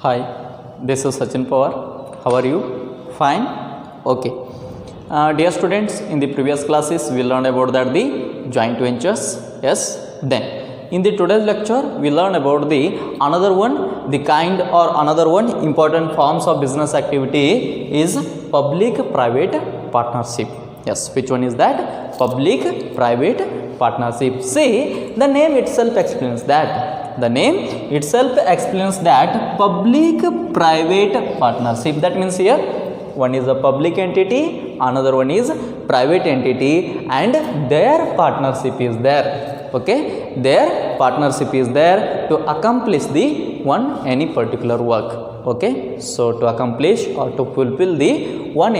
Hi, this is Sachin Pawar. How are you? Fine? Okay. Dear students, in the previous classes we learned about that the joint ventures. Yes. Then in the today's lecture we learn about the another one, the kind or another one important forms of business activity is public-private partnership. Yes, which one is that? Public-private partnership. See, the name itself explains that. The name itself explains that public-private partnership. That means here one is a public entity, another one is private entity, and their partnership is there. Okay, their partnership is there to accomplish the any particular work. Okay, so to accomplish or to fulfill the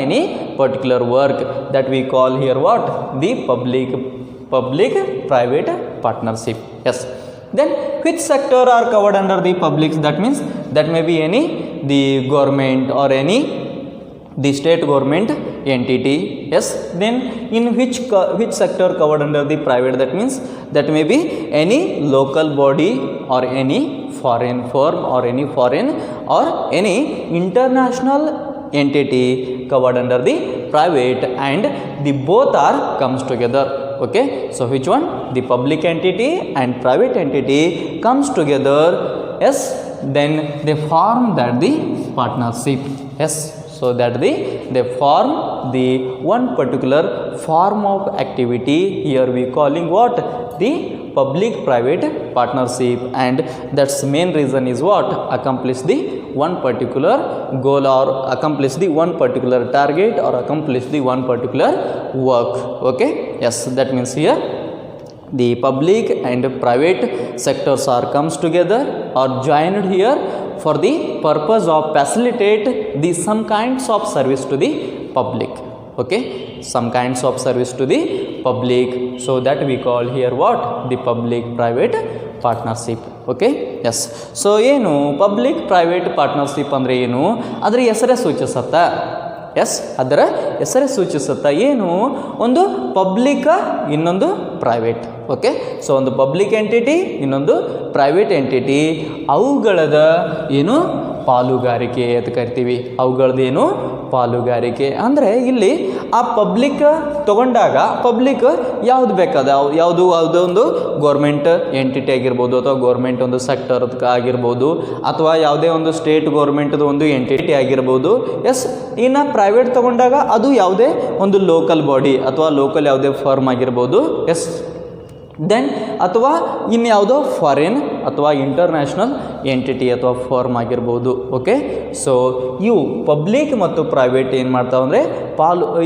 any particular work, that we call here what? The public-private partnership. Yes. Then which sector are covered under the public? That means that may be the government or the state government entity. Yes. Then in which sector covered under the private? That means that may be any local body or any foreign firm or any foreign or any international entity covered under the private, and the both are comes together. Okay, so which one? The public entity and private entity comes together. Yes, then they form that the partnership. Yes, so that they form the one particular form of activity. Here we calling what? The public-private partnership, and that's main reason is what? Accomplish the one particular goal or accomplish the one particular target or accomplish the one particular work. Okay, yes, that means here the public and private sectors are comes together or joined here for the purpose of facilitate the some kinds of service to the public. Okay, some kinds of service to the public, so that we call here what? The public-private partnership. Okay, yes. So ಏನು public-private partnership ಅಂದ್ರೆ ಏನು? ಅದರ ಹೆಸರೇ ಸೂಚಿಸುತ್ತಾ? S, ಅದರ ಹೆಸರೇ ಸೂಚಿಸುತ್ತಾ ಏನು? ಒಂದು public, ಇನ್ನೊಂದು ಪ್ರೈವೇಟ್. ಓಕೆ, ಸೊ ಒಂದು ಪಬ್ಲಿಕ್ ಎಂಟಿಟಿ, ಇನ್ನೊಂದು ಪ್ರೈವೇಟ್ ಎಂಟಿಟಿ, ಅವುಗಳದ ಏನು ಪಾಲುಗಾರಿಕೆ ಅಂತ ಕರಿತೀವಿ. ಅವುಗಳದ್ದೇನು ಪಾಲುಗಾರಿಕೆ ಅಂದರೆ ಇಲ್ಲಿ ಆ ಪಬ್ಲಿಕ್ ತಗೊಂಡಾಗ ಪಬ್ಲಿಕ್ ಯಾವುದು ಬೇಕಾದ ಯಾವುದೋ ಒಂದು ಗೌರ್ಮೆಂಟ್ ಎಂಟಿಟಿ ಆಗಿರ್ಬೋದು, ಅಥವಾ ಗೌರ್ಮೆಂಟ್ ಒಂದು ಸೆಕ್ಟರ್ ಆಗಿರ್ಬೋದು, ಅಥವಾ ಯಾವುದೇ ಒಂದು ಸ್ಟೇಟ್ ಗೌರ್ಮೆಂಟ್ದು ಒಂದು ಎಂಟಿಟಿ ಆಗಿರ್ಬೋದು. ಎಸ್, ಇನ್ನು ಪ್ರೈವೇಟ್ ತಗೊಂಡಾಗ ಅದು ಯಾವುದೇ ಒಂದು ಲೋಕಲ್ ಬಾಡಿ ಅಥವಾ ಲೋಕಲ್ ಯಾವುದೇ ಫರ್ಮ್ ಆಗಿರ್ಬೋದು. ಎಸ್, ದೆನ್ ಅಥವಾ ಇನ್ಯಾವುದೋ ಫಾರಿನ್ ಅಥವಾ ಇಂಟರ್ನ್ಯಾಷನಲ್ ಎಂಟಿಟಿ ಅಥವಾ ಫಾರ್ಮ್ ಆಗಿರ್ಬೋದು. ಓಕೆ, ಸೊ ಇವು ಪಬ್ಲಿಕ್ ಮತ್ತು ಪ್ರೈವೇಟ್ ಏನು ಮಾಡ್ತಾವೆ ಅಂದರೆ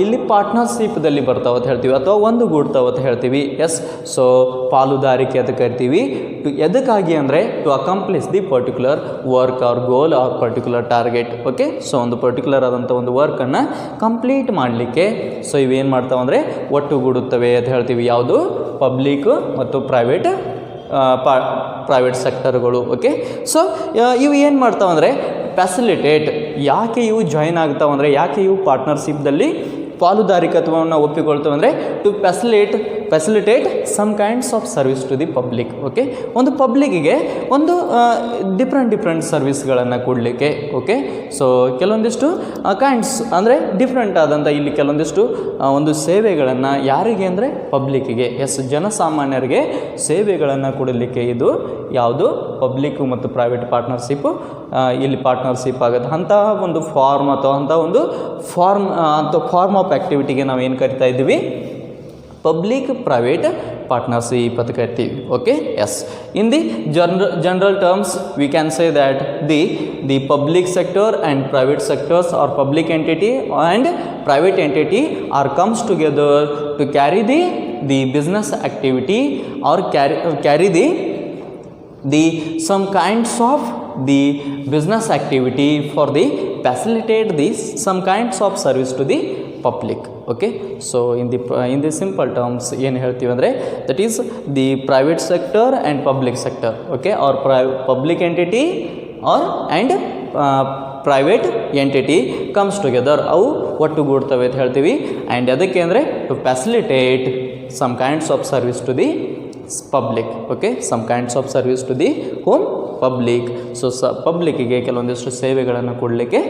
ಇಲ್ಲಿ ಪಾರ್ಟ್ನರ್ಶಿಪ್ದಲ್ಲಿ ಬರ್ತಾವೆ ಅಂತ ಹೇಳ್ತೀವಿ, ಅಥವಾ ಒಂದು ಗೂಡ್ತಾವೆ ಅಂತ ಹೇಳ್ತೀವಿ. ಎಸ್, ಸೊ ಪಾಲುದಾರಿಕೆ ಅಂತ ಕರಿತೀವಿ. ಎದಕ್ಕಾಗಿ ಅಂದರೆ to accomplish the particular work or goal or particular target. Okay, so ಒಂದು ಪರ್ಟಿಕ್ಯುಲರ್ ಆದಂಥ ಒಂದು ವರ್ಕನ್ನು ಕಂಪ್ಲೀಟ್ ಮಾಡಲಿಕ್ಕೆ ಸೊ ಇವೇನು ಮಾಡ್ತಾವೆ ಅಂದರೆ ಒಟ್ಟುಗೂಡುತ್ತವೆ ಅಂತ ಹೇಳ್ತೀವಿ. ಯಾವುದು? ಪಬ್ಲಿಕ್ ಮತ್ತು ಪ್ರೈವೇಟ್ ಸೆಕ್ಟರ್ಗಳು. ಓಕೆ, ಸೊ ಇವು ಏನು ಮಾಡ್ತಾವೆ ಅಂದರೆ ಫ್ಯಾಸಿಲಿಟೇಟ್. ಯಾಕೆ ಇವು ಜಾಯಿನ್ ಆಗ್ತಾವೆ ಅಂದರೆ, ಯಾಕೆ ಇವು ಪಾರ್ಟ್ನರ್ಶಿಪ್ದಲ್ಲಿ ಪಾಲುದಾರಿಕತ್ವವನ್ನು ಒಪ್ಪಿಕೊಳ್ತವೆ ಅಂದರೆ to facilitate some kinds of service to the public. Okay, ಒಂದು ಪಬ್ಲಿಕ್ಕಿಗೆ ಒಂದು ಡಿಫ್ರೆಂಟ್ ಸರ್ವಿಸ್ಗಳನ್ನು ಕೊಡಲಿಕ್ಕೆ. ಓಕೆ, ಸೊ ಕೆಲವೊಂದಿಷ್ಟು ಕೈಂಡ್ಸ್ ಅಂದರೆ ಡಿಫ್ರೆಂಟ್ ಆದಂಥ ಇಲ್ಲಿ ಕೆಲವೊಂದಿಷ್ಟು ಒಂದು ಸೇವೆಗಳನ್ನು ಯಾರಿಗೆ ಅಂದರೆ ಪಬ್ಲಿಕ್ಕಿಗೆ, ಎಸ್, ಜನಸಾಮಾನ್ಯರಿಗೆ ಸೇವೆಗಳನ್ನು ಕೊಡಲಿಕ್ಕೆ ಇದು ಯಾವುದು ಪಬ್ಲಿಕ್ ಮತ್ತು ಪ್ರೈವೇಟ್ ಪಾರ್ಟ್ನರ್ಶಿಪ್ಪು ಇಲ್ಲಿ ಪಾರ್ಟ್ನರ್ಶಿಪ್ ಆಗುತ್ತೆ. ಅಂತಹ ಒಂದು ಫಾರ್ಮ್ ಅಥವಾ ಅಂಥ ಒಂದು ಫಾರ್ಮ್ ಆಫ್ ಆ್ಯಕ್ಟಿವಿಟಿಗೆ ನಾವು ಏನು ಕರಿತಾ ಇದ್ದೀವಿ? public-private partnership ಅಂತ ಕರಿತೀವಿ. Okay, yes, in the general terms we can say that the public sector and private sectors or public entity and private entity are comes together to carry the business activity or carry the some kinds of the business activity for the facilitate this some kinds of service to the public. Okay, so in the simple terms ಏನು ಹೇಳ್ತೀವಿ ಅಂದರೆ that is the private sector and public sector. Okay, or public entity or and private entity comes together, ಅವು ಒಟ್ಟುಗೂಡ್ತವೆ ಅಂತ ಹೇಳ್ತೀವಿ. And ಅದಕ್ಕೆ ಅಂದರೆ to facilitate some kinds of service to the public. Okay, some kinds of service to the whom? Public. So ಪಬ್ಲಿಕ್ಕಿಗೆ ಕೆಲವೊಂದಿಷ್ಟು ಸೇವೆಗಳನ್ನು ಕೊಡಲಿಕ್ಕೆ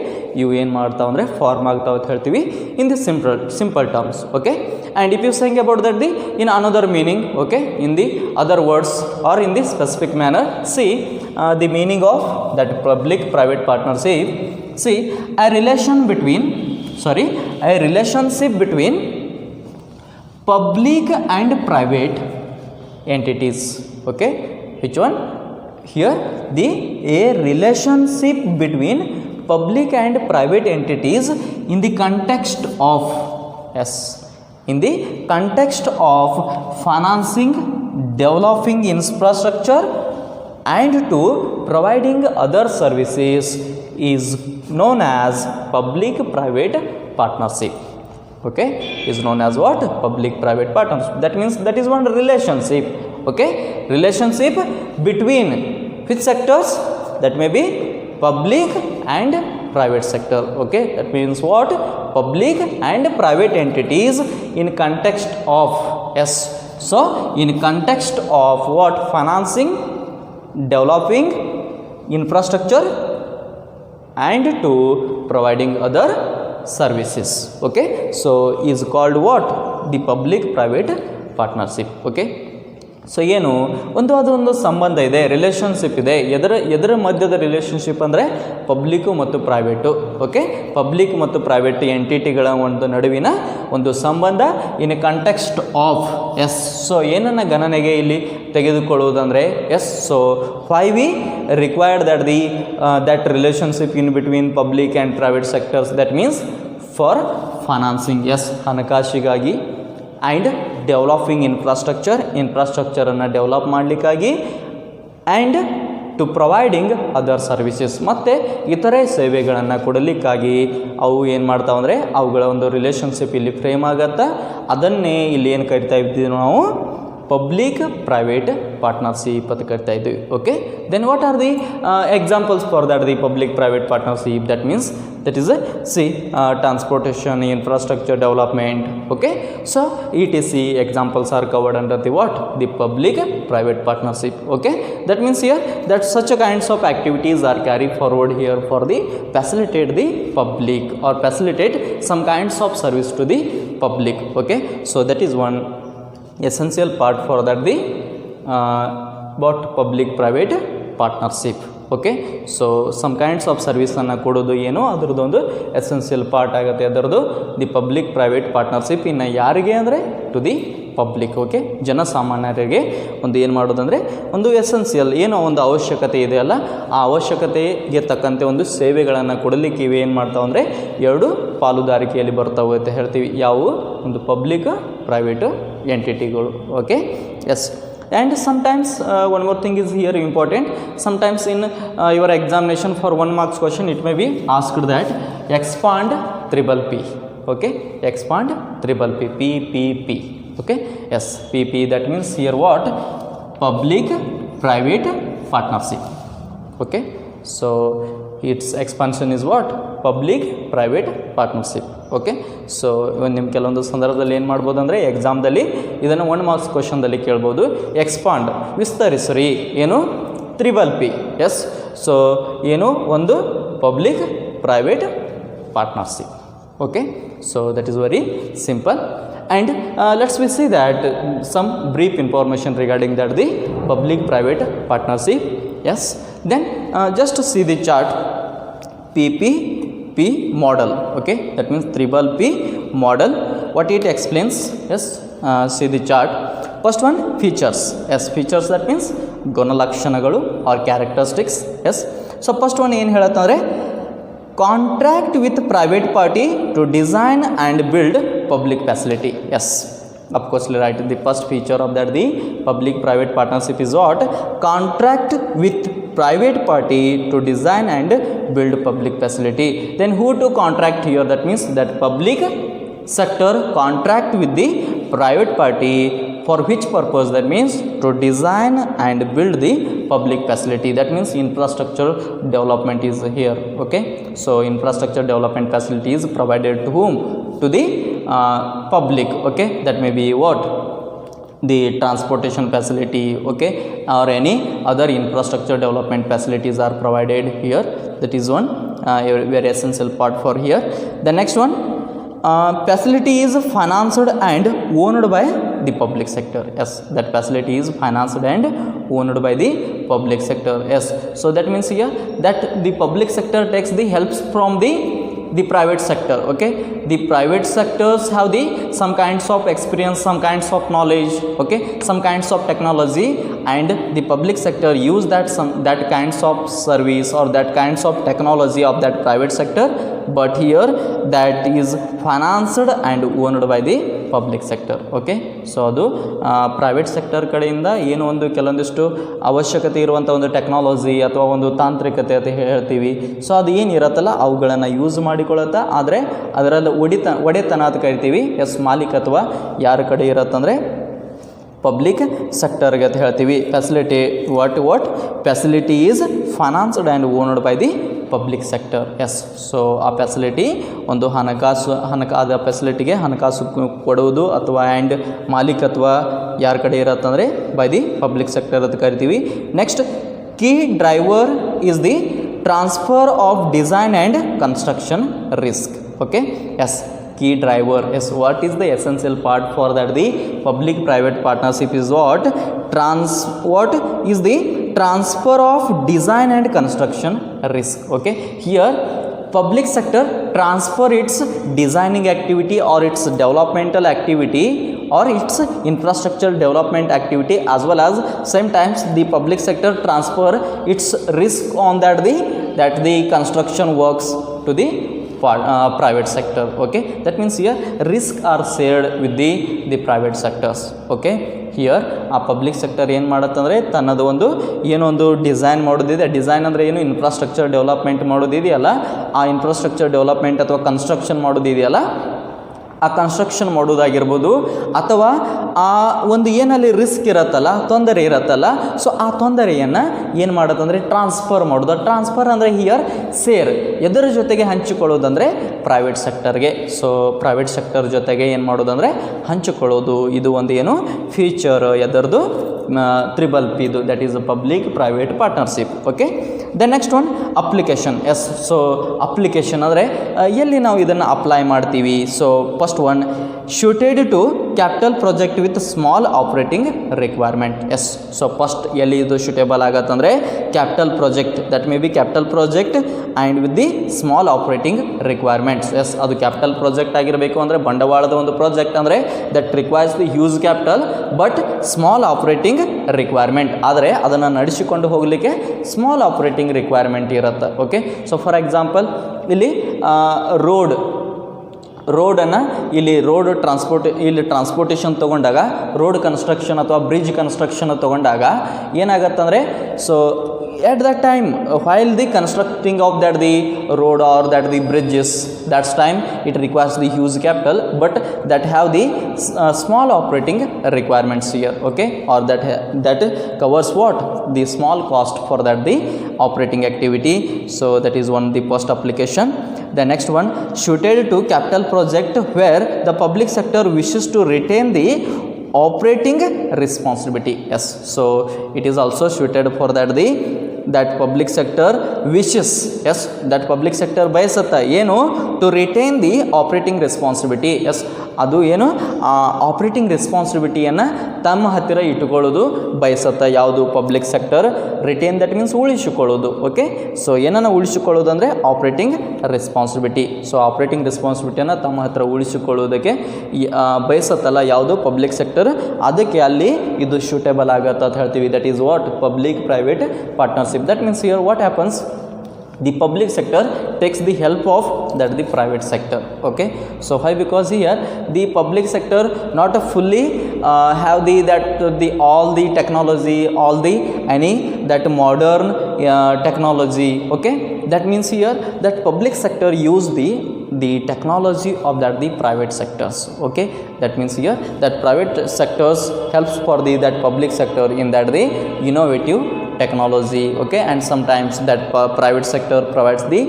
ಇವು ಏನು ಮಾಡ್ತಾವೆ ಅಂದರೆ ಫಾರ್ಮ್ ಆಗ್ತಾವೆ ಅಂತ ಹೇಳ್ತೀವಿ in the simple terms. Okay, and if you saying about that the in another meaning, okay, in the other words or in the specific manner, see the meaning of that public private partnership. See a relationship between public and private entities. Okay, which one here? A relationship between public and private entities in the context of, yes, in the context of financing, developing infrastructure and to providing other services is known as public private partnership. Okay, is known as what? Public private partnership. That means that is one relationship. Okay, relationship between which sectors? That may be public and private sector. Okay, that means what? Public and private entities in context of, yes, so in context of what? Financing, developing infrastructure and to providing other services. Okay, so is called what? The public private partnership. Okay, so ಏನು ಅದೊಂದು ಸಂಬಂಧ ಇದೆ, relationship ಇದೆ. ಎದರ ಮಧ್ಯದ relationship ಅಂದರೆ public ಮತ್ತು private. Okay, public ಮತ್ತು private ಎಂಟಿಟಿಗಳ ಒಂದು ನಡುವಿನ ಒಂದು ಸಂಬಂಧ in context of, yes. So ಏನನ್ನು ಗಣನೆಗೆ ಇಲ್ಲಿ ತೆಗೆದುಕೊಳ್ಳುವುದಂದರೆ, yes, so why we required that relationship in between public and private sectors, that means for financing, yes, ಹಣಕಾಸಿಗಾಗಿ, ಆ್ಯಂಡ್ ಡೆವಲಪಿಂಗ್ ಇನ್ಫ್ರಾಸ್ಟ್ರಕ್ಚರನ್ನು ಡೆವಲಪ್ ಮಾಡಲಿಕ್ಕಾಗಿ, and to providing other services, ಮತ್ತು ಇತರೆ ಸೇವೆಗಳನ್ನು ಕೊಡಲಿಕ್ಕಾಗಿ ಅವು ಏನು ಮಾಡ್ತಾವಂದರೆ ಅವುಗಳ ಒಂದು ರಿಲೇಷನ್ಶಿಪ್ ಇಲ್ಲಿ ಫ್ರೇಮ್ ಆಗತ್ತೆ. ಅದನ್ನೇ ಇಲ್ಲಿ ಏನು ಕರಿತಾ ಇದ್ದೀವಿ ನಾವು? ಪಬ್ಲಿಕ್ ಪ್ರೈವೇಟ್ ಪಾರ್ಟ್ನರ್ಶಿಪ್ ಅಂತ ಕರಿತಾ ಇದ್ದೀವಿ. Okay, then what are the examples for that the public private partnership? That means that is transportation, infrastructure development. Okay, so etc examples are covered under the what? The public private partnership. Okay, that means here that such kinds of activities are carried forward here for the facilitate the public or facilitate some kinds of service to the public. Okay, so that is one essential part for that the what public private partnership. Okay, so some kinds of ಸರ್ವಿಸನ್ನು ಕೊಡೋದು ಏನೋ ಅದರದ್ದೊಂದು essential part ಆಗುತ್ತೆ ಅದರದ್ದು the public private partnership. ಇನ್ನು ಯಾರಿಗೆ ಅಂದರೆ to the public. Okay, ಜನಸಾಮಾನ್ಯರಿಗೆ ಒಂದು ಏನು ಮಾಡೋದಂದರೆ ಒಂದು ಎಸೆನ್ಷಿಯಲ್ ಏನೋ ಒಂದು ಅವಶ್ಯಕತೆ ಇದೆಯಲ್ಲ, ಆ ಅವಶ್ಯಕತೆಗೆ ತಕ್ಕಂತೆ ಒಂದು ಸೇವೆಗಳನ್ನು ಕೊಡಲಿಕ್ಕೆ ಇವೆ ಏನು ಮಾಡ್ತಾವೆ ಅಂದರೆ ಎರಡು ಪಾಲುದಾರಿಕೆಯಲ್ಲಿ ಬರ್ತಾವೆ ಅಂತ ಹೇಳ್ತೀವಿ. ಯಾವುವು? ಒಂದು ಪಬ್ಲಿಕ್ ಪ್ರೈವೇಟ್ ಎಂಟಿಟಿಗಳು. Okay, yes. And sometimes one more thing is here important. Sometimes in your examination for 1 marks question it may be asked that expand triple P. Okay, expand triple P, PPP. Okay, yes, PP, that means here what? Public private partnership. Okay, so its expansion is what? Public private partnership. Okay, so ನಿಮ್ಮ ಕೆಲವೊಂದು ಸಂದರ್ಭದಲ್ಲಿ ಏನು ಮಾಡ್ಬೋದು ಅಂದರೆ ಎಕ್ಸಾಮ್ದಲ್ಲಿ ಇದನ್ನು 1 marks ಕ್ವಶನ್ದಲ್ಲಿ ಕೇಳ್ಬೋದು. Expand, ವಿಸ್ತರಿಸ್ರಿ, ಏನು? Triple P. S, so ಏನು? ಒಂದು public private partnership. Okay, so that is very simple. And let's we see that some brief information regarding that the public private partnership. Yes, then just see the chart PPP model. Okay, that means triple P model. What it explains? Yes, see the chart. First one, features. Yes, features, that means ಗುಣಲಕ್ಷಣಗಳು or characteristics. Yes, so first one ಏನು ಹೇಳುತ್ತಂದರೆ contract with private party to design and build public facility. Yes, of course, right, the first feature of that the public private partnership is what? Contract with private party to design and build public facility. Then who to contract here? That means that public sector contract with the private party for which purpose? That means to design and build the public facility. That means infrastructure development is here. Okay, so infrastructure development facility is provided to whom? To the public. Okay, that may be what? the transportation facility, okay, or any other infrastructure development facilities are provided here. That is one very essential part for here. The next one, facility is financed and owned by the public sector. Yes, that facility is financed and owned by the public sector. Yes, so that means here that the public sector takes the helps from the private sector. Okay, the private sectors have the some kinds of experience, some kinds of knowledge, okay, some kinds of technology, and the public sector use that kinds of service or that kinds of technology of that private sector, but here that is financed and owned by the public sector. Okay, so ಅದು private sector ಕಡೆಯಿಂದ ಏನು ಒಂದು ಕೆಲವೊಂದಿಷ್ಟು ಅವಶ್ಯಕತೆ ಇರುವಂಥ ಒಂದು technology ಅಥವಾ ಒಂದು ತಾಂತ್ರಿಕತೆ ಅಂತ ಹೇಳ್ತೀವಿ. ಸೊ ಅದು ಏನಿರತ್ತಲ್ಲ ಅವುಗಳನ್ನು ಯೂಸ್ ಮಾಡಿಕೊಳ್ಳುತ್ತಾ, ಆದರೆ ಅದರಲ್ಲಿ ಒಡೆತನ ಅಂತ ಕರಿತೀವಿ. ಎಸ್, ಮಾಲೀಕತ್ವ ಯಾರ ಕಡೆ ಇರತ್ತಂದರೆ ಪಬ್ಲಿಕ್ ಸೆಕ್ಟರ್ಗೆ ಅಂತ ಹೇಳ್ತೀವಿ. Facility what facility is financed and owned by the public sector. Yes, so ಆ ಫೆಸಿಲಿಟಿ ಒಂದು ಹಣಕಾಸು ಫೆಸಿಲಿಟಿಗೆ ಹಣಕಾಸು ಕೊಡುವುದು ಅಥವಾ ಆ್ಯಂಡ್ ಮಾಲೀಕತ್ವ ಯಾರ ಕಡೆ ಇರತ್ತಂದರೆ ಬೈ ದಿ ಪಬ್ಲಿಕ್ ಸೆಕ್ಟರ್ ಅಂತ ಕರಿತೀವಿ. Next, key driver is the transfer of design and construction risk. Okay, yes, key driver. Yes, what is the essential part for that? The public private partnership is what is the transfer of design and construction risk. Okay, here public sector transfer its designing activity or its developmental activity or its infrastructure development activity, as well as sometimes the public sector transfer its risk on that the construction works to the private sector. Okay, that means here risk are shared with the private sectors. Okay, here ಆ public sector ಏನು ಮಾಡುತ್ತಂದರೆ ತನ್ನದು ಒಂದು ಏನೋ ಒಂದು design ಮಾಡೋದಿದೆ. Design ಅಂದರೆ ಏನು, infrastructure development ಮಾಡೋದಿದೆಯಲ್ಲ, ಆ infrastructure development ಅಥವಾ ಕನ್ಸ್ಟ್ರಕ್ಷನ್ ಮಾಡೋದಿದೆಯಲ್ಲ, ಆ ಕನ್ಸ್ಟ್ರಕ್ಷನ್ ಮಾಡೋದಾಗಿರ್ಬೋದು, ಅಥವಾ ಆ ಒಂದು ಏನಲ್ಲಿ ರಿಸ್ಕ್ ಇರತ್ತಲ್ಲ, ತೊಂದರೆ ಇರತ್ತಲ್ಲ, ಸೊ ಆ ತೊಂದರೆಯನ್ನು ಏನು ಮಾಡೋದಂದರೆ ಟ್ರಾನ್ಸ್ಫರ್ ಮಾಡೋದು. ಟ್ರಾನ್ಸ್ಫರ್ ಅಂದರೆ ಹಿಯರ್ ಸೇರ್, ಎದರ ಜೊತೆಗೆ ಹಂಚಿಕೊಳ್ಳೋದಂದರೆ ಪ್ರೈವೇಟ್ ಸೆಕ್ಟರ್ಗೆ. ಸೊ ಪ್ರೈವೇಟ್ ಸೆಕ್ಟರ್ ಜೊತೆಗೆ ಏನು ಮಾಡೋದಂದರೆ ಹಂಚಿಕೊಳ್ಳೋದು. ಇದು ಒಂದು ಏನು ಫೀಚರ್ ಎದರದು PPP, ಇದು that is a public private partnership. Okay, the next one application. Yes, so application ಅಂದರೆ ಎಲ್ಲಿ ನಾವು ಇದನ್ನು ಅಪ್ಲೈ ಮಾಡ್ತೀವಿ. So first one, suited to capital project with small operating requirement. Yes, so first ಎಲ್ಲಿ ಇದು suitable ಆಗತ್ತಂದರೆ capital project, that may be capital project and with the small operating requirements. S, ಅದು capital project ಆಗಿರಬೇಕು ಅಂದರೆ ಬಂಡವಾಳದ ಒಂದು project ಅಂದರೆ that requires the huge capital but small operating requirement, ಆದರೆ ಅದನ್ನು ನಡೆಸಿಕೊಂಡು ಹೋಗಲಿಕ್ಕೆ ಸ್ಮಾಲ್ ಆಪ್ರೇಟಿಂಗ್ ರಿಕ್ವೈರ್ಮೆಂಟ್ ಇರುತ್ತೆ. ಓಕೆ, ಸೊ ಫಾರ್ ಎಕ್ಸಾಂಪಲ್ ಇಲ್ಲಿ ರೋಡನ್ನು ಇಲ್ಲಿ ಟ್ರಾನ್ಸ್ಪೋರ್ಟೇಷನ್ ತೊಗೊಂಡಾಗ, ರೋಡ್ ಕನ್ಸ್ಟ್ರಕ್ಷನ್ ಅಥವಾ ಬ್ರಿಡ್ಜ್ ಕನ್ಸ್ಟ್ರಕ್ಷನ್ ತೊಗೊಂಡಾಗ ಏನಾಗತ್ತಂದರೆ, so at that time while the constructing of that the road or that the bridges, that's time it requires the huge capital, but that have the small operating requirements here. Okay, or that covers what the small cost for that the operating activity. So that is one the first application. The next one, suited to capital project where the public sector wishes to retain the operating responsibility. Yes, so it is also suited for that public sector wishes. Yes, that public sector ಬಯಸುತ್ತಾ ಏನು to retain the operating responsibility. Yes, ಅದು ಏನು operating ರೆಸ್ಪಾನ್ಸಿಬಿಲಿಟಿಯನ್ನು ತಮ್ಮ ಹತ್ತಿರ ಇಟ್ಟುಕೊಳ್ಳೋದು ಬಯಸುತ್ತಾ. ಯಾವುದು public sector retain, that means ಉಳಿಸಿಕೊಳ್ಳೋದು. ಓಕೆ, ಸೊ ಏನನ್ನು ಉಳಿಸಿಕೊಳ್ಳೋದು ಅಂದರೆ ಆಪ್ರೇಟಿಂಗ್ ರೆಸ್ಪಾನ್ಸಿಬಿಲಿಟಿ. ಸೊ ಆಪ್ರೇಟಿಂಗ್ ರೆಸ್ಪಾನ್ಸಿಬಿಲಿಟಿಯನ್ನು ತಮ್ಮ ಹತ್ತಿರ ಉಳಿಸಿಕೊಳ್ಳೋದಕ್ಕೆ ಬಯಸುತ್ತಲ್ಲ ಯಾವುದು ಪಬ್ಲಿಕ್ ಸೆಕ್ಟರ್, ಅದಕ್ಕೆ ಅಲ್ಲಿ ಇದು ಸೂಟೇಬಲ್ ಆಗುತ್ತೆ ಅಂತ ಹೇಳ್ತೀವಿ. That is what public private partnership. That means here what happens, the public sector takes the help of that the private sector. Okay, so why? Because here the public sector not fully have all the technology, all the any that modern technology. Okay, that means here that public sector use the technology of that the private sectors. Okay, that means here that private sectors helps for that public sector in that the innovative technology. Okay, and sometimes that private sector provides the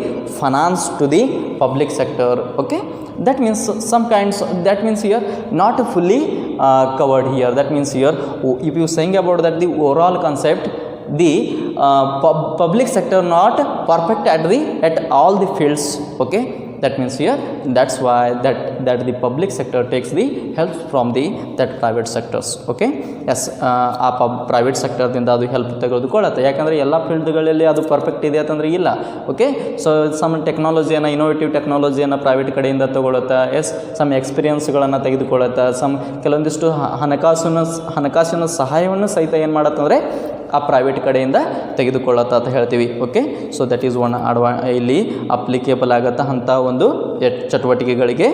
finance to the public sector. Okay, that means here not fully covered here. That means here if you saying about that the overall concept, the public sector not perfect at all the fields, okay. That means here, that's why that the public sector takes the help from the that private sectors, okay. Yes, ಆ private ಸೆಕ್ಟರ್ದಿಂದ ಅದು help ತೆಗೆದುಕೊಳ್ಳುತ್ತೆ. ಯಾಕಂದರೆ ಎಲ್ಲ ಫೀಲ್ಡ್ಗಳಲ್ಲಿ ಅದು perfect ಇದೆ ಅಂತಂದರೆ ಇಲ್ಲ, okay. So some ಟೆಕ್ನಾಲಜಿಯನ್ನು, innovative ಟೆಕ್ನಾಲಜಿಯನ್ನು ಪ್ರೈವೇಟ್ ಕಡೆಯಿಂದ ತೊಗೊಳುತ್ತಾ. ಎಸ್, ಸಮ್ ಎಕ್ಸ್ಪೀರಿಯನ್ಸ್ಗಳನ್ನು ತೆಗೆದುಕೊಳ್ಳುತ್ತಾ. ಸಮ್ ಕೆಲವೊಂದಿಷ್ಟು ಹಣಕಾಸಿನ ಸಹಾಯವನ್ನು ಸಹಿತ ಏನು ಮಾಡತ್ತಂದರೆ ಆ ಪ್ರೈವೇಟ್ ಕಡೆಯಿಂದ ತೆಗೆದುಕೊಳ್ಳುತ್ತಾ ಅಂತ ಹೇಳ್ತೀವಿ, okay. So that is one ಇಲ್ಲಿ ಅಪ್ಲಿಕೇಬಲ್ ಆಗುತ್ತಾ ಅಂಥ ಒಂದು ಚಟುವಟಿಕೆಗಳಿಗೆ.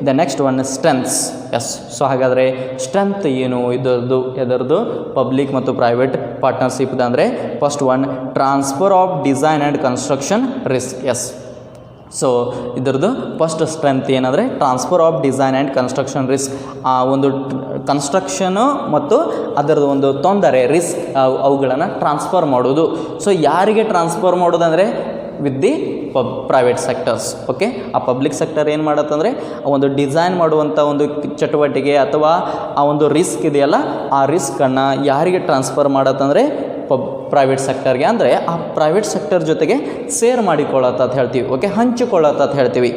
The next one strengths. Yes, so ಹಾಗಾದರೆ ಸ್ಟ್ರೆಂತ್ ಏನು ಇದರದ್ದು ಪಬ್ಲಿಕ್ ಮತ್ತು ಪ್ರೈವೇಟ್ ಪಾರ್ಟ್ನರ್ಶಿಪ್ ಅಂದರೆ first one transfer of design and construction risk. Yes, so ಇದರದ್ದು ಫಸ್ಟ್ ಸ್ಟ್ರೆಂತ್ ಏನಂದರೆ transfer of design and construction risk. ಆ ಒಂದು ಕನ್ಸ್ಟ್ರಕ್ಷನು ಮತ್ತು ಅದರದ್ದು ಒಂದು ತೊಂದರೆ ರಿಸ್ಕ್ ಅವುಗಳನ್ನು ಟ್ರಾನ್ಸ್ಫರ್ ಮಾಡೋದು. ಸೊ ಯಾರಿಗೆ ಟ್ರಾನ್ಸ್ಫರ್ ಮಾಡೋದಂದರೆ with the private sectors, okay. ಆ ಪಬ್ಲಿಕ್ ಸೆಕ್ಟರ್ ಏನು ಮಾಡತ್ತಂದರೆ ಆ ಒಂದು ಡಿಸೈನ್ ಮಾಡುವಂಥ ಒಂದು ಚಟುವಟಿಕೆ ಅಥವಾ ಆ ಒಂದು ರಿಸ್ಕ್ ಇದೆಯಲ್ಲ, ಆ ರಿಸ್ಕನ್ನು ಯಾರಿಗೆ ಟ್ರಾನ್ಸ್ಫರ್ ಮಾಡತ್ತಂದರೆ ಪ್ರೈವೇಟ್ ಸೆಕ್ಟರ್ಗೆ. ಅಂದರೆ ಆ ಪ್ರೈವೇಟ್ ಸೆಕ್ಟರ್ ಜೊತೆಗೆ ಶೇರ್ ಮಾಡಿಕೊಳ್ಳತ್ತ ಅಂತ ಹೇಳ್ತೀವಿ, ಓಕೆ, ಹಂಚಿಕೊಳ್ಳತ್ತ ಅಂತ ಹೇಳ್ತೀವಿ.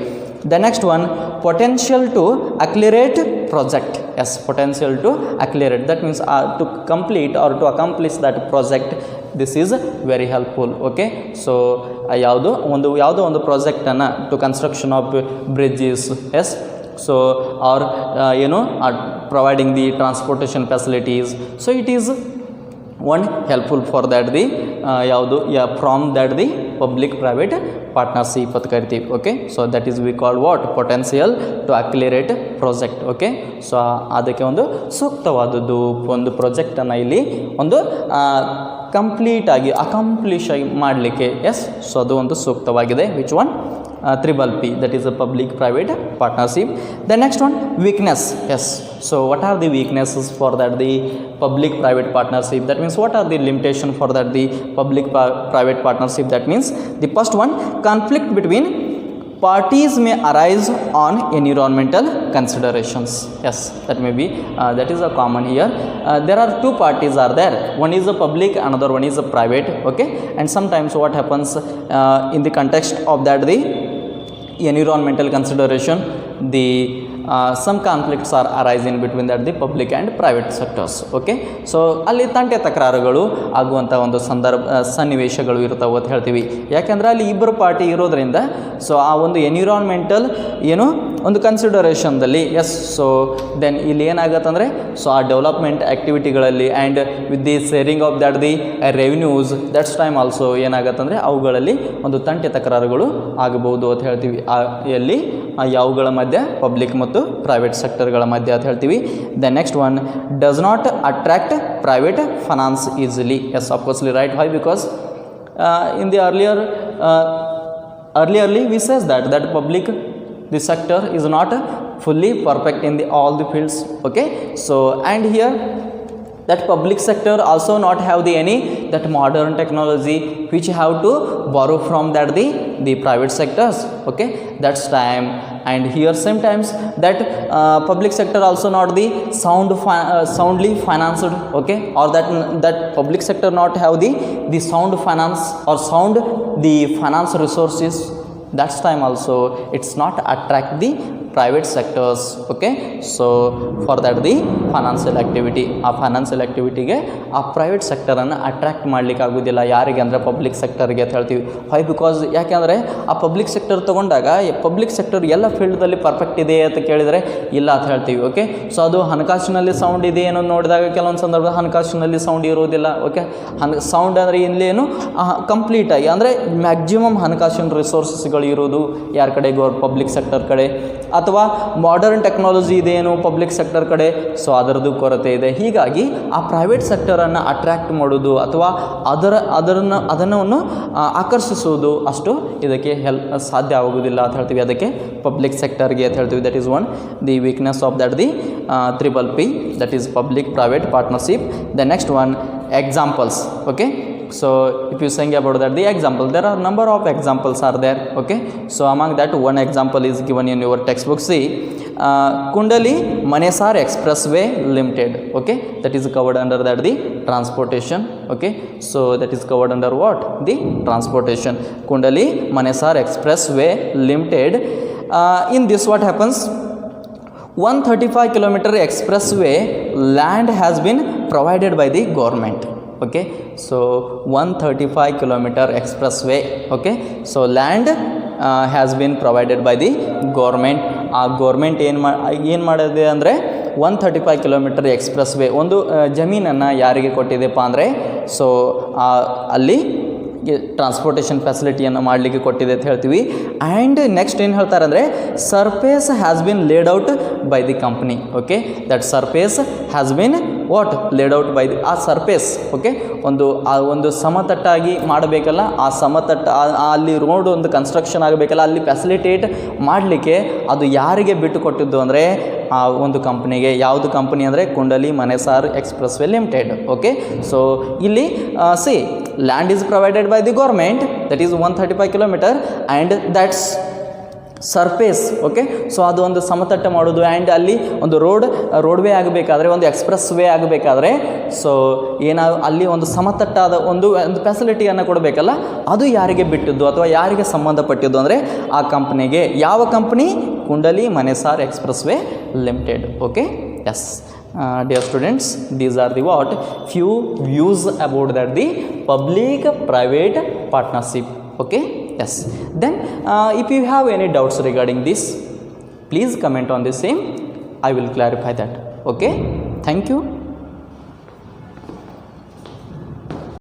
The next one potential to accelerate project. Yes, potential to accelerate, that means to complete or to accomplish that project. This is very helpful, okay. So ಯಾವುದೋ ಒಂದು ಪ್ರಾಜೆಕ್ಟನ್ನು to construction of bridges, yes, so or providing the transportation facilities. So it is one helpful for that the from that the public private partnership ಅಂತ ಕರಿತೀವಿ, okay. So that is we call what potential to accelerate project, okay. So ಅದಕ್ಕೆ ಒಂದು ಸೂಕ್ತವಾದದ್ದು ಒಂದು ಪ್ರಾಜೆಕ್ಟನ್ನು ಇಲ್ಲಿ ಒಂದು ಕಂಪ್ಲೀಟಾಗಿ accomplish ಆಗಿ ಮಾಡಲಿಕ್ಕೆ. ಎಸ್, ಸೊ ಅದು ಒಂದು ಸೂಕ್ತವಾಗಿದೆ. Which one? Triple P, that is a public private partnership. The next one, weakness. Yes, so what are the weaknesses for that the public private partnership? That means what are the limitation for that the public private partnership? That means the first one, conflict between parties may arise on environmental considerations. Yes, that may be that is a common here. There are two parties are there, one is a public, another one is a private, okay. And sometimes what happens in the context of that the environmental consideration, the some conflicts are arising between that the public and private sectors, okay. So ಅಲ್ಲಿ ತಂಟೆ ತಕರಾರುಗಳು ಆಗುವಂಥ ಒಂದು ಸನ್ನಿವೇಶಗಳು ಇರ್ತಾವೆ ಅಂತ ಹೇಳ್ತೀವಿ. ಯಾಕೆಂದರೆ ಅಲ್ಲಿ ಇಬ್ಬರು ಪಾರ್ಟಿ ಇರೋದ್ರಿಂದ ಸೊ ಆ ಒಂದು ಎನ್ವಿರಾನ್ಮೆಂಟಲ್ ಒಂದು ಕನ್ಸಿಡರೇಷನ್ದಲ್ಲಿ. ಎಸ್, ಸೊ ದೆನ್ ಇಲ್ಲಿ ಏನಾಗತ್ತಂದರೆ ಸೊ ಆ ಡೆವಲಪ್ಮೆಂಟ್ ಆ್ಯಕ್ಟಿವಿಟಿಗಳಲ್ಲಿ and with the sharing of that the revenues, that's time also ಏನಾಗತ್ತಂದರೆ ಅವುಗಳಲ್ಲಿ ಒಂದು ತಂಟೆ ತಕರಾರುಗಳು ಆಗಬಹುದು ಅಂತ ಹೇಳ್ತೀವಿ. ಎಲ್ಲಿ ಯಾವುಗಳ ಮಧ್ಯೆ? ಪಬ್ಲಿಕ್ ಮತ್ತು ಪ್ರೈವೇಟ್ ಸೆಕ್ಟರ್ಗಳ ಮಧ್ಯೆ ಅಂತ ಹೇಳ್ತೀವಿ. The next one, does not attract private finance easily. Yes, of coursely right. Why? Because in the earlierly we says that public, the sector is not fully perfect in all the fields, okay. So and here that public sector also not have any that modern technology which have to borrow from that the private sectors, okay. That's time. And here sometimes that public sector also not the soundly financed, okay, or that public sector not have the sound finance or sound the finance resources. That's time also it's not attract the private sectors, okay. So for that the financial activity, ಆ financial ಆ್ಯಕ್ಟಿವಿಟಿಗೆ ಆ private ಸೆಕ್ಟರನ್ನು attract ಮಾಡಲಿಕ್ಕೆ ಆಗೋದಿಲ್ಲ. ಯಾರಿಗೆ ಅಂದರೆ public ಸೆಕ್ಟರ್ಗೆ ಅಂತ ಹೇಳ್ತೀವಿ. Y? Because ಯಾಕೆಂದರೆ ಆ ಪಬ್ಲಿಕ್ ಸೆಕ್ಟರ್ ತೊಗೊಂಡಾಗ ಪಬ್ಲಿಕ್ ಸೆಕ್ಟರ್ ಎಲ್ಲ ಫೀಲ್ಡ್ದಲ್ಲಿ ಪರ್ಫೆಕ್ಟ್ ಇದೆ ಅಂತ ಕೇಳಿದರೆ ಇಲ್ಲ ಅಂತ ಹೇಳ್ತೀವಿ, ಓಕೆ. ಸೊ ಅದು ಹಣಕಾಸಿನಲ್ಲಿ ಸೌಂಡ್ ಇದೆ ಏನೋ ನೋಡಿದಾಗ ಕೆಲವೊಂದು ಸಂದರ್ಭ ಹಣಕಾಸಿನಲ್ಲಿ ಸೌಂಡ್ ಇರೋದಿಲ್ಲ, ಓಕೆ. ಸೌಂಡ್ ಅಂದರೆ ಇಲ್ಲೇನು ಕಂಪ್ಲೀಟಾಗಿ ಅಂದರೆ ಮ್ಯಾಕ್ಸಿಮಮ್ ಹಣಕಾಸಿನ ರಿಸೋರ್ಸಸ್ಗಳು ಇರೋದು ಯಾರ ಕಡೆ? ಪಬ್ಲಿಕ್ ಸೆಕ್ಟರ್ ಕಡೆ. ಅಥವಾ ಮಾಡರ್ನ್ ಟೆಕ್ನಾಲಜಿ ಇದೇನು ಪಬ್ಲಿಕ್ ಸೆಕ್ಟರ್ ಕಡೆ, ಸೊ ಅದರದ್ದು ಕೊರತೆ ಇದೆ. ಹೀಗಾಗಿ ಆ ಪ್ರೈವೇಟ್ ಸೆಕ್ಟರನ್ನು ಅಟ್ರ್ಯಾಕ್ಟ್ ಮಾಡೋದು ಅಥವಾ ಅದನ್ನು ಆಕರ್ಷಿಸುವುದು ಅಷ್ಟು ಇದಕ್ಕೆ ಸಾಧ್ಯ ಆಗೋದಿಲ್ಲ ಅಂತ ಹೇಳ್ತೀವಿ. ಅದಕ್ಕೆ ಪಬ್ಲಿಕ್ ಸೆಕ್ಟರ್ಗೆ ಅಂತ ಹೇಳ್ತೀವಿ. That is one the weakness of that the Triple P, that is public private partnership. The next one, examples, okay. So if you saying about that the example, there are number of examples are there. Okay, so among that one example is given in your textbook. See, Kundali Manesar Expressway Limited. Okay, that is covered under that the transportation. Okay, so that is covered under what? The transportation. Kundali Manesar Expressway Limited. In this what happens? 135 kilometer expressway land has been provided by the government. Okay, so 135 kilometer expressway. Okay, so land has been provided by the government. ಆ government ಏನು ಮಾಡಿದೆ ಅಂದರೆ 135 kilometre expressway ಒಂದು ಜಮೀನನ್ನು ಯಾರಿಗೆ ಕೊಟ್ಟಿದೆಪ್ಪ ಅಂದರೆ, so ಅಲ್ಲಿ transportation ಫೆಸಿಲಿಟಿಯನ್ನು ಮಾಡಲಿಕ್ಕೆ ಕೊಟ್ಟಿದೆ ಅಂತ ಹೇಳ್ತೀವಿ. ಆ್ಯಂಡ್ ನೆಕ್ಸ್ಟ್ ಏನು ಹೇಳ್ತಾರೆ ಅಂದರೆ, surface has been laid out by the company. Okay, that surface has been what laid out by the, ಆ ಸರ್ಫೇಸ್ ಓಕೆ ಒಂದು ಸಮತಟ್ಟಾಗಿ ಮಾಡಬೇಕಲ್ಲ, ಆ ಸಮತಟ್ಟ ಅಲ್ಲಿ ರೋಡ್ ಒಂದು ಕನ್ಸ್ಟ್ರಕ್ಷನ್ ಆಗಬೇಕಲ್ಲ, ಅಲ್ಲಿ ಫೆಸಿಲಿಟೇಟ್ ಮಾಡಲಿಕ್ಕೆ ಅದು ಯಾರಿಗೆ ಬಿಟ್ಟು ಕೊಟ್ಟಿದ್ದು ಅಂದರೆ ಆ ಒಂದು ಕಂಪ್ನಿಗೆ. ಯಾವುದು ಕಂಪ್ನಿ ಅಂದರೆ ಕುಂಡಲಿ Manesar expressway limited. Okay, so ಇಲ್ಲಿ C land is provided by the government, that is 135 kilometre and that's surface. Okay, so ಅದು ಒಂದು ಸಮತಟ್ಟ ಮಾಡೋದು ಆ್ಯಂಡ್ ಅಲ್ಲಿ ಒಂದು ರೋಡ್ವೇ ಆಗಬೇಕಾದ್ರೆ, ಒಂದು ಎಕ್ಸ್ಪ್ರೆಸ್ ವೇ ಆಗಬೇಕಾದ್ರೆ, ಸೊ ಅಲ್ಲಿ ಒಂದು ಸಮತಟ್ಟಾದ ಒಂದು ಫೆಸಿಲಿಟಿಯನ್ನು ಕೊಡಬೇಕಲ್ಲ, ಅದು ಯಾರಿಗೆ ಬಿಟ್ಟಿದ್ದು ಅಥವಾ ಯಾರಿಗೆ ಸಂಬಂಧಪಟ್ಟಿದ್ದು ಅಂದರೆ ಆ ಕಂಪ್ನಿಗೆ. ಯಾವ ಕಂಪ್ನಿ? Kundli Manesar expressway limited. Okay, yes dear students, these are the what few views about that the public private partnership. Okay, yes, then if you have any doubts regarding this, please comment on the same. I will clarify that. Okay, thank you.